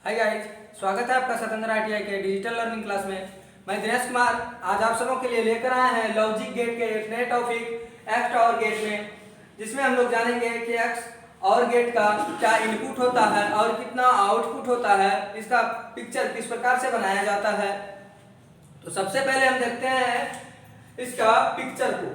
Hi guys, स्वागत है आपका सतेंद्र ITI के डिजिटल लर्निंग क्लास में। मैं दिनेश कुमार आज आप सबों के लिए लेकर आए हैं लॉजिक गेट के एक नए टॉपिक एक्स और गेट में, जिसमें हम लोग जानेंगे कि एक्स और गेट का क्या इनपुट होता है और कितना आउटपुट होता है, इसका पिक्चर किस प्रकार से बनाया जाता है। तो सबसे पहले हम देखते हैं इसका पिक्चर को।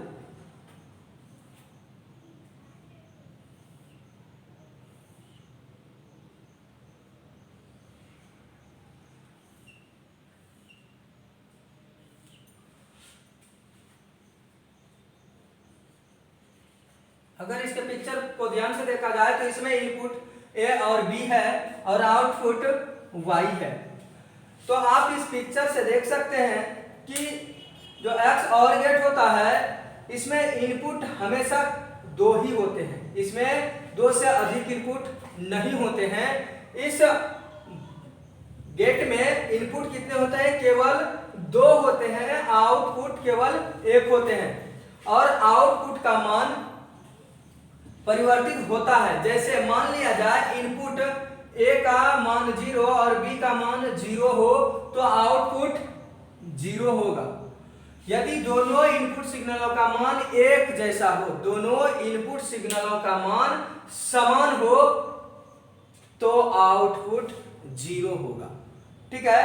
अगर इसके पिक्चर को ध्यान से देखा जाए तो इसमें इनपुट ए और बी है और आउटपुट वाई है। तो आप इस पिक्चर से देख सकते हैं कि जो एक्स और गेट होता है इसमें इनपुट हमेशा दो ही होते हैं, इसमें दो से अधिक इनपुट नहीं होते हैं। इस गेट में इनपुट कितने होते हैं? केवल दो होते हैं, आउटपुट केवल एक होते हैं और आउटपुट का मान परिवर्तित होता है। जैसे मान लिया जाए इनपुट ए का मान 0 और बी का मान 0 हो तो आउटपुट 0 होगा। यदि दोनों इनपुट सिग्नलों का मान एक जैसा हो, दोनों इनपुट सिग्नलों का मान समान हो तो आउटपुट 0 होगा। ठीक है।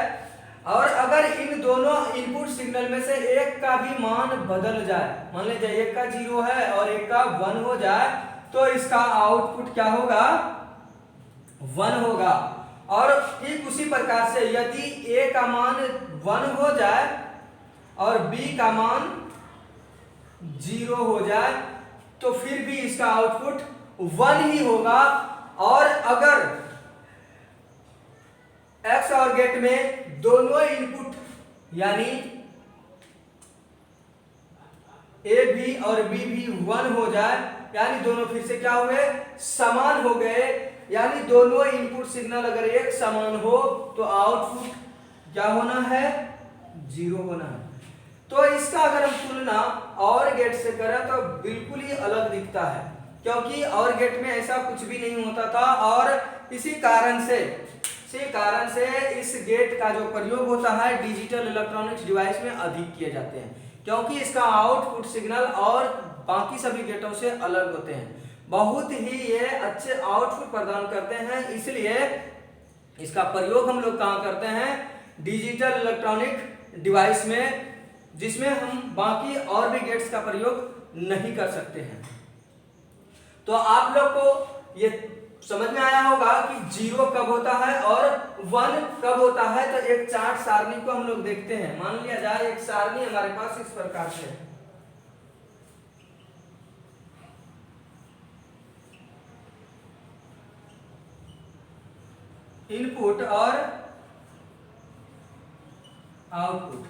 और अगर इन दोनों इनपुट सिग्नल में से एक का भी मान बदल जाए, मान लीजिए एक का 0 है और एक का 1 हो जाए, तो इसका आउटपुट क्या होगा? 1 होगा। और ठीक उसी प्रकार से यदि ए का मान 1 हो जाए और बी का मान 0 हो जाए तो फिर भी इसका आउटपुट 1 ही होगा। और अगर एक्स और गेट में दोनों इनपुट यानी ए भी और बी भी 1 हो जाए, यानी दोनों फिर से क्या हुए? समान हो गए। यानी दोनों इनपुट सिग्नल अगर एक समान हो तो आउटपुट क्या होना है? 0 होना है। तो इसका अगर हम तुलना और गेट से करें तो बिल्कुल ही अलग दिखता है, क्योंकि और गेट में ऐसा कुछ भी नहीं होता था और इसी कारण से इस गेट का जो प्रयोग होता है डिजिटल इलेक्ट्रॉनिक्स डिवाइस में अधिक किए जाते हैं, क्योंकि इसका आउटपुट सिग्नल और बाकी सभी गेटों से अलग होते हैं। बहुत ही ये अच्छे आउटपुट प्रदान करते हैं, इसलिए इसका प्रयोग हम लोग कहाँ करते हैं? डिजिटल इलेक्ट्रॉनिक डिवाइस में, जिसमें हम बाकी और भी गेट्स का प्रयोग नहीं कर सकते हैं। तो आप लोग को ये समझ में आया होगा कि 0 कब होता है और 1 कब होता है। तो एक चार्ट सारणी को हम लोग देखते हैं। मान लिया जाए एक सारणी हमारे पास इस प्रकार से है। इनपुट और आउटपुट।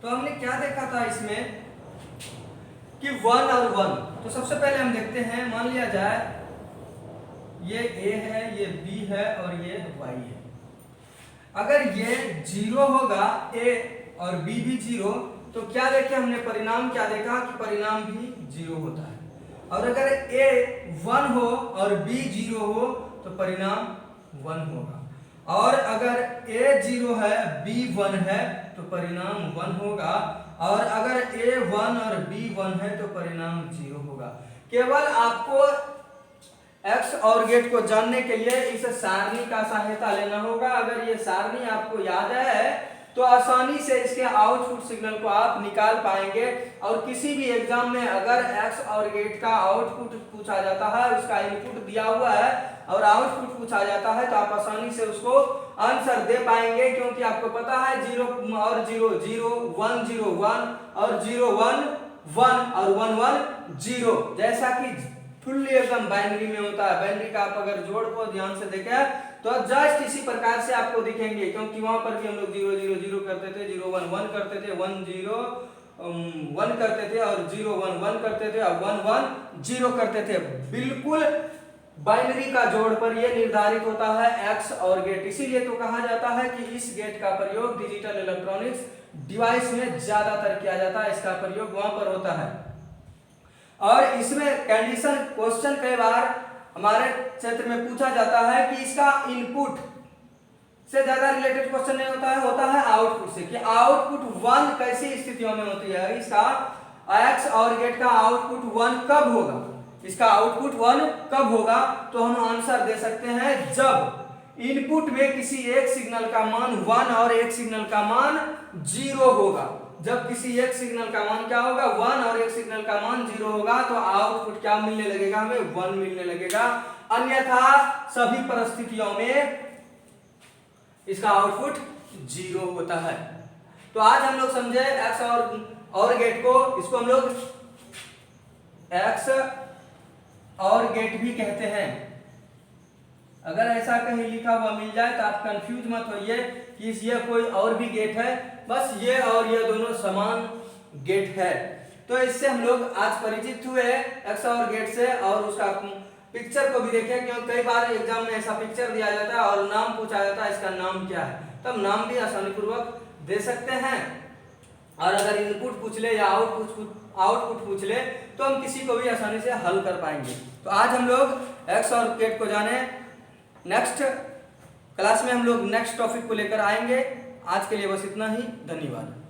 तो हमने क्या देखा था इसमें कि 1 और 1। तो सबसे पहले हम देखते हैं, मान लिया जाए ये A है, ये B है और ये Y है। अगर ये 0 होगा, A और B भी 0, तो क्या देखे हमने? परिणाम क्या देखा कि परिणाम भी 0 होता है। और अगर A 1 हो और B 0 हो तो परिणाम 1 होगा। और अगर A 0 है, B 1 है तो परिणाम 1 होगा। और अगर A 1 और B 1 है तो परिणाम 0 होगा। केवल आपको एक्स और गेट को जानने के लिए इस सारणी का सहायता लेना होगा। अगर ये सारणी आपको याद है तो आसानी से इसके आउटपुट सिग्नल को आप निकाल पाएंगे। और किसी भी एग्जाम में अगर एक्स और गेट का आउटपुट पूछा जाता है, उसका इनपुट दिया हुआ है और आउटपुट पूछा जाता है, तो आप आसानी से उसको आंसर दे पाएंगे, क्योंकि आपको पता है 0 और 0 0, 1 0 1 और 0 1 1 और 1 1 0, जैसा कि फुल्ली एकदम बाइनरी में होता है। बाइनरी का आप अगर जोड़ को ध्यान से देखें तो जस्ट इसी प्रकार से आपको दिखेंगे, क्योंकि वहां पर भी हम लोग 0 0 0 करते थे, 0 1 1 करते थे, 1 0 1 करते थे और 0 1 1 करते थे और 1 1 0 करते थे। बिल्कुल बाइनरी का जोड़ पर यह निर्धारित होता है एक्स और गेट। इसीलिए तो कहा जाता है कि इस गेट का प्रयोग डिजिटल इलेक्ट्रॉनिक्स डिवाइस में ज्यादातर किया जाता है, इसका प्रयोग वहां पर होता है। और इसमें कंडीशन क्वेश्चन कई बार हमारे क्षेत्र में पूछा जाता है कि इसका इनपुट से ज्यादा रिलेटेड क्वेश्चन नहीं होता है आउटपुट से, कि आउटपुट 1 कैसी स्थितियों में होती है, इसका एक्स और गेट का आउटपुट 1 कब होगा, इसका आउटपुट 1 कब होगा। तो हम आंसर दे सकते हैं जब इनपुट में किसी एक सिग्नल का मान 1 और एक सिग्नल का मान 0 होगा। जब किसी एक सिग्नल का मान क्या होगा 1 और एक सिग्नल का मान 0 होगा तो आउटपुट क्या मिलने लगेगा, हमें 1 मिलने लगेगा। अन्यथा सभी परिस्थितियों में इसका आउटपुट 0 होता है। तो आज हम लोग समझे एक्स और गेट को, इसको हम लोग एक्स और गेट भी कहते हैं। अगर ऐसा कहीं लिखा हुआ मिल जाए तो आप कंफ्यूज मत होइए कि ये कोई और भी गेट है, बस ये और ये दोनों समान गेट है। तो इससे हम लोग आज परिचित हुए एक्स और गेट से, और उसका पिक्चर को भी देखें, क्योंकि कई बार एग्जाम में ऐसा पिक्चर दिया जाता है और नाम पूछा जाता है इसका नाम क्या है, तब नाम भी आसानी पूर्वक दे सकते हैं। और अगर इनपुट पूछ ले या आउटपुट पूछ ले तो हम किसी को भी आसानी से हल कर पाएंगे। तो आज हम लोग एक्स और गेट को जाने, नेक्स्ट क्लास में हम लोग नेक्स्ट टॉपिक को लेकर आएंगे। आज के लिए बस इतना ही, धन्यवाद।